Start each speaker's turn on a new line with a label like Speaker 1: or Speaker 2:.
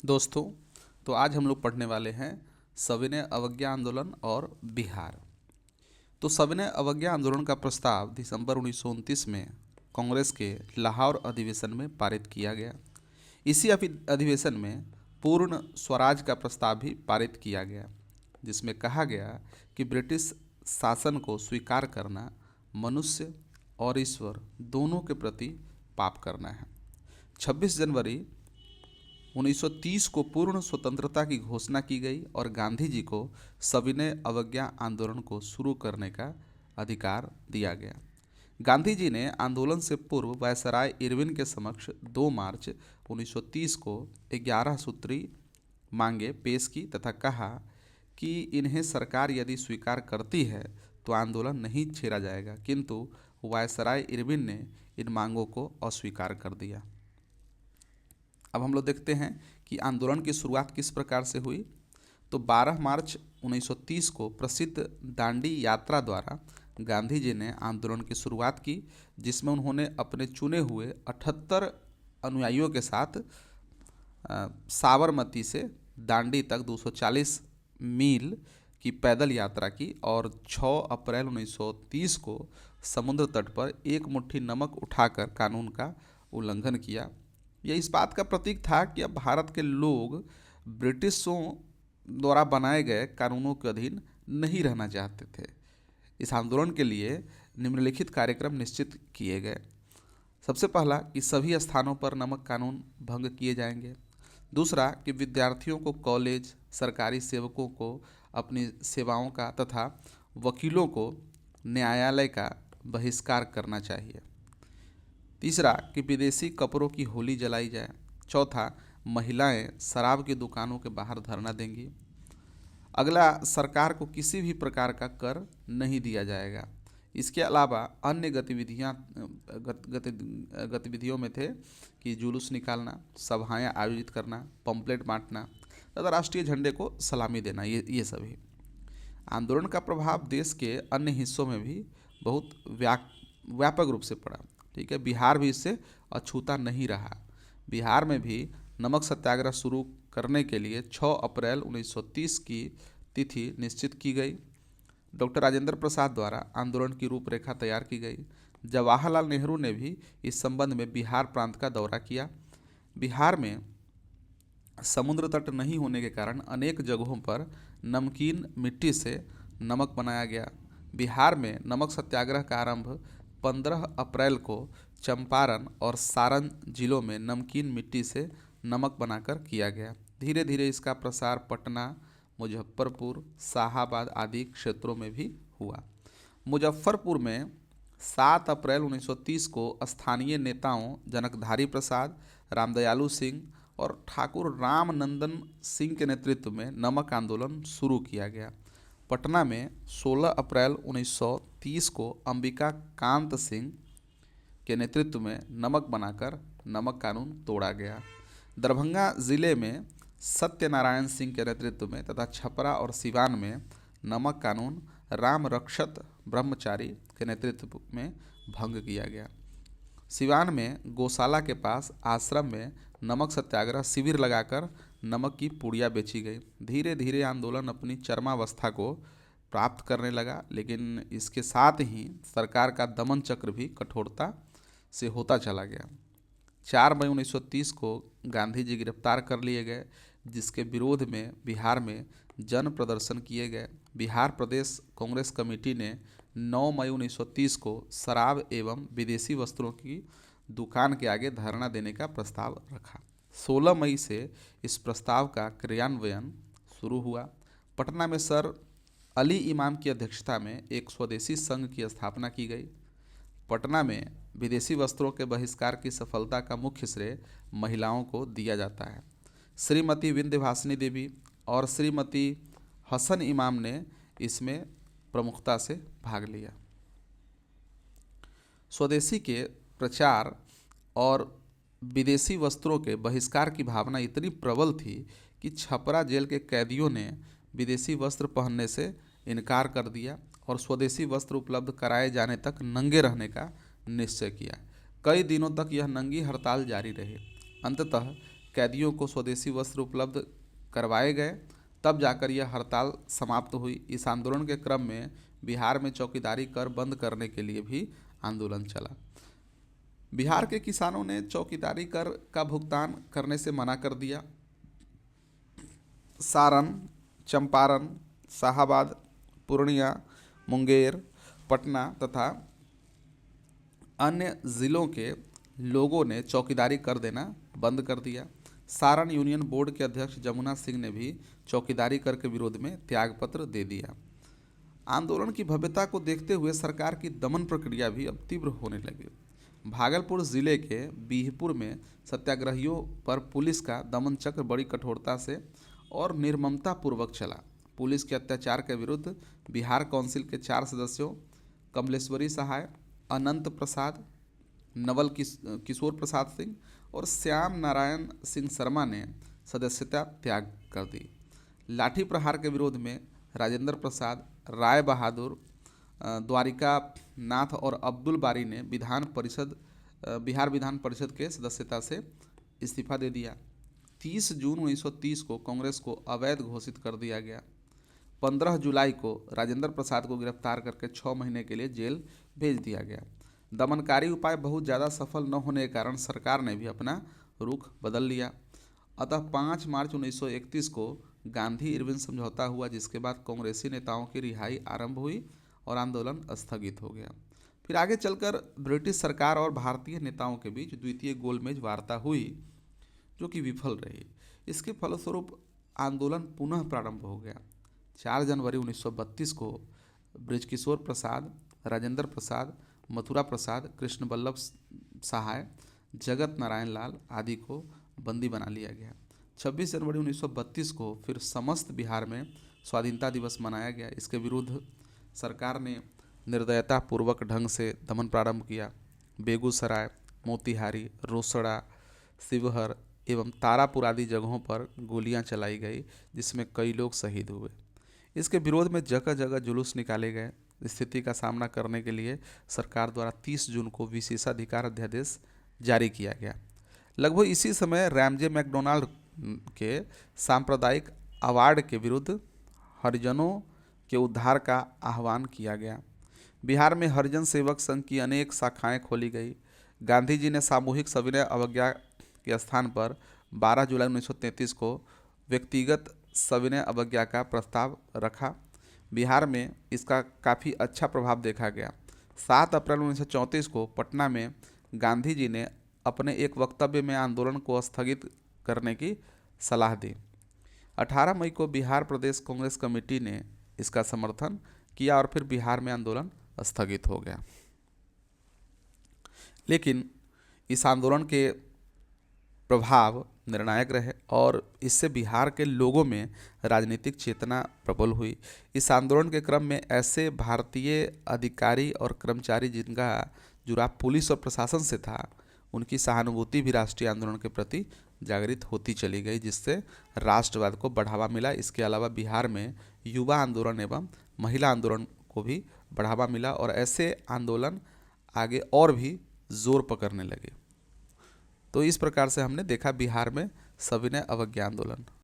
Speaker 1: दोस्तों, तो आज हम लोग पढ़ने वाले हैं सविनय अवज्ञा आंदोलन और बिहार। तो सविनय अवज्ञा आंदोलन का प्रस्ताव दिसंबर 1929 में कांग्रेस के लाहौर अधिवेशन में पारित किया गया। इसी अधिवेशन में पूर्ण स्वराज का प्रस्ताव भी पारित किया गया, जिसमें कहा गया कि ब्रिटिश शासन को स्वीकार करना मनुष्य और ईश्वर दोनों के प्रति पाप करना है। 26 जनवरी 1930 को पूर्ण स्वतंत्रता की घोषणा की गई और गांधी जी को सविनय अवज्ञा आंदोलन को शुरू करने का अधिकार दिया गया। गांधी जी ने आंदोलन से पूर्व वायसराय इरविन के समक्ष 2 मार्च 1930 को 11 सूत्री मांगे पेश की तथा कहा कि इन्हें सरकार यदि स्वीकार करती है तो आंदोलन नहीं छेड़ा जाएगा, किंतु वायसराय इरविन ने इन मांगों को अस्वीकार कर दिया। अब हम लोग देखते हैं कि आंदोलन की शुरुआत किस प्रकार से हुई। तो 12 मार्च 1930 को प्रसिद्ध दांडी यात्रा द्वारा गांधी जी ने आंदोलन की शुरुआत की, जिसमें उन्होंने अपने चुने हुए 78 अनुयायियों के साथ साबरमती से दांडी तक 240 मील की पैदल यात्रा की और 6 अप्रैल 1930 को समुद्र तट पर एक मुट्ठी नमक उठाकर कानून का उल्लंघन किया। यह इस बात का प्रतीक था कि अब भारत के लोग ब्रिटिशों द्वारा बनाए गए कानूनों के अधीन नहीं रहना चाहते थे। इस आंदोलन के लिए निम्नलिखित कार्यक्रम निश्चित किए गए। सबसे पहला कि सभी स्थानों पर नमक कानून भंग किए जाएंगे। दूसरा कि विद्यार्थियों को कॉलेज, सरकारी सेवकों को अपनी सेवाओं का तथा वकीलों को न्यायालय का बहिष्कार करना चाहिए। तीसरा कि विदेशी कपड़ों की होली जलाई जाए। चौथा, महिलाएं शराब की दुकानों के बाहर धरना देंगी। अगला, सरकार को किसी भी प्रकार का कर नहीं दिया जाएगा। इसके अलावा अन्य गतिविधियों में थे कि जुलूस निकालना, सभाएं आयोजित करना, पंपलेट बांटना तथा राष्ट्रीय झंडे को सलामी देना, ये सभी। आंदोलन का प्रभाव देश के अन्य हिस्सों में भी बहुत व्यापक रूप से पड़ा। ठीक है, बिहार भी इससे अछूता नहीं रहा। बिहार में भी नमक सत्याग्रह शुरू करने के लिए 6 अप्रैल 1930 की तिथि निश्चित की गई। डॉक्टर राजेंद्र प्रसाद द्वारा आंदोलन की रूपरेखा तैयार की गई। जवाहरलाल नेहरू ने भी इस संबंध में बिहार प्रांत का दौरा किया। बिहार में समुद्र तट नहीं होने के कारण अनेक जगहों पर नमकीन मिट्टी से नमक बनाया गया। बिहार में नमक सत्याग्रह का आरंभ 15 अप्रैल को चंपारण और सारण जिलों में नमकीन मिट्टी से नमक बनाकर किया गया। धीरे धीरे इसका प्रसार पटना, मुजफ्फरपुर, शाहाबाद आदि क्षेत्रों में भी हुआ। मुजफ्फरपुर में 7 अप्रैल 1930 को स्थानीय नेताओं जनकधारी प्रसाद, रामदयालु सिंह और ठाकुर रामनंदन सिंह के नेतृत्व में नमक आंदोलन शुरू किया गया। पटना में 16 अप्रैल 1930 को अंबिका कांत सिंह के नेतृत्व में नमक बनाकर नमक कानून तोड़ा गया। दरभंगा जिले में सत्यनारायण सिंह के नेतृत्व में तथा छपरा और सिवान में नमक कानून राम रक्षत ब्रह्मचारी के नेतृत्व में भंग किया गया। सिवान में गौशाला के पास आश्रम में नमक सत्याग्रह शिविर लगाकर नमक की पुड़िया बेची गई। धीरे धीरे आंदोलन अपनी चरमावस्था को प्राप्त करने लगा, लेकिन इसके साथ ही सरकार का दमन चक्र भी कठोरता से होता चला गया। 4 मई 1930 को गांधी जी गिरफ्तार कर लिए गए, जिसके विरोध में बिहार में जन प्रदर्शन किए गए। बिहार प्रदेश कांग्रेस कमेटी ने 9 मई 1930 को शराब एवं विदेशी वस्त्रों की दुकान के आगे धरना देने का प्रस्ताव रखा। 16 मई से इस प्रस्ताव का क्रियान्वयन शुरू हुआ। पटना में सर अली इमाम की अध्यक्षता में एक स्वदेशी संघ की स्थापना की गई। पटना में विदेशी वस्त्रों के बहिष्कार की सफलता का मुख्य श्रेय महिलाओं को दिया जाता है। श्रीमती विंध्यवासिनी देवी और श्रीमती हसन इमाम ने इसमें प्रमुखता से भाग लिया। स्वदेशी के प्रचार और विदेशी वस्त्रों के बहिष्कार की भावना इतनी प्रबल थी कि छपरा जेल के कैदियों ने विदेशी वस्त्र पहनने से इनकार कर दिया और स्वदेशी वस्त्र उपलब्ध कराए जाने तक नंगे रहने का निश्चय किया। कई दिनों तक यह नंगी हड़ताल जारी रही। अंततः कैदियों को स्वदेशी वस्त्र उपलब्ध करवाए गए, तब जाकर यह हड़ताल समाप्त हुई। इस आंदोलन के क्रम में बिहार में चौकीदारी कर बंद करने के लिए भी आंदोलन चला। बिहार के किसानों ने चौकीदारी कर का भुगतान करने से मना कर दिया। सारण, चंपारण, शाहाबाद, पूर्णिया, मुंगेर, पटना तथा अन्य जिलों के लोगों ने चौकीदारी कर देना बंद कर दिया। सारण यूनियन बोर्ड के अध्यक्ष जमुना सिंह ने भी चौकीदारी कर के विरोध में त्यागपत्र दे दिया। आंदोलन की भव्यता को देखते हुए सरकार की दमन प्रक्रिया भी अब तीव्र होने लगी। भागलपुर जिले के बीहपुर में सत्याग्रहियों पर पुलिस का दमन चक्र बड़ी कठोरता से और निर्ममता पूर्वक चला। पुलिस के अत्याचार के विरुद्ध बिहार काउंसिल के 4 सदस्यों कमलेश्वरी सहाय, अनंत प्रसाद, नवल किशोर प्रसाद सिंह और श्याम नारायण सिंह शर्मा ने सदस्यता त्याग कर दी। लाठी प्रहार के विरोध में राजेंद्र प्रसाद, राय बहादुर, द्वारिका नाथ और अब्दुल बारी ने बिहार विधान परिषद के सदस्यता से इस्तीफा दे दिया। 30 जून 1930 को कांग्रेस को अवैध घोषित कर दिया गया। 15 जुलाई को राजेंद्र प्रसाद को गिरफ्तार करके 6 महीने के लिए जेल भेज दिया गया। दमनकारी उपाय बहुत ज़्यादा सफल न होने के कारण सरकार ने भी अपना रुख बदल लिया। अतः 5 मार्च 1931 को गांधी इरविन समझौता हुआ, जिसके बाद कांग्रेसी नेताओं की रिहाई आरंभ हुई और आंदोलन स्थगित हो गया। फिर आगे चलकर ब्रिटिश सरकार और भारतीय नेताओं के बीच द्वितीय गोलमेज वार्ता हुई, जो कि विफल रही। इसके फलस्वरूप आंदोलन पुनः प्रारंभ हो गया। 4 जनवरी 1932 को बृजकिशोर प्रसाद, राजेंद्र प्रसाद, मथुरा प्रसाद, कृष्ण बल्लभ सहाय, जगत नारायण लाल आदि को बंदी बना लिया गया। 26 जनवरी 1932 को फिर समस्त बिहार में स्वाधीनता दिवस मनाया गया। इसके विरुद्ध सरकार ने निर्दयतापूर्वक ढंग से दमन प्रारंभ किया। बेगूसराय, मोतिहारी, रोसड़ा, शिवहर एवं तारापुर आदि जगहों पर गोलियां चलाई गई, जिसमें कई लोग शहीद हुए। इसके विरोध में जगह जगह जुलूस निकाले गए। स्थिति का सामना करने के लिए सरकार द्वारा 30 जून को विशेषाधिकार अध्यादेश जारी किया गया। लगभग इसी समय रैमजे मैकडोनाल्ड के सांप्रदायिक अवार्ड के विरुद्ध हरिजनों के उद्धार का आह्वान किया गया। बिहार में हरिजन सेवक संघ की अनेक शाखाएं खोली गई। गांधी जी ने सामूहिक सविनय अवज्ञा के स्थान पर 12 जुलाई 1933 को व्यक्तिगत सविनय अवज्ञा का प्रस्ताव रखा। बिहार में इसका काफ़ी अच्छा प्रभाव देखा गया। 7 अप्रैल 1934 को पटना में गांधी जी ने अपने एक वक्तव्य में आंदोलन को स्थगित करने की सलाह दी। 18 मई को बिहार प्रदेश कांग्रेस कमेटी ने इसका समर्थन किया और फिर बिहार में आंदोलन स्थगित हो गया। लेकिन इस आंदोलन के प्रभाव निर्णायक रहे और इससे बिहार के लोगों में राजनीतिक चेतना प्रबल हुई। इस आंदोलन के क्रम में ऐसे भारतीय अधिकारी और कर्मचारी जिनका जुड़ाव पुलिस और प्रशासन से था, उनकी सहानुभूति भी राष्ट्रीय आंदोलन के प्रति जागृत होती चली गई, जिससे राष्ट्रवाद को बढ़ावा मिला। इसके अलावा बिहार में युवा आंदोलन एवं महिला आंदोलन को भी बढ़ावा मिला और ऐसे आंदोलन आगे और भी जोर पकड़ने लगे। तो इस प्रकार से हमने देखा बिहार में सविनय अवज्ञा आंदोलन।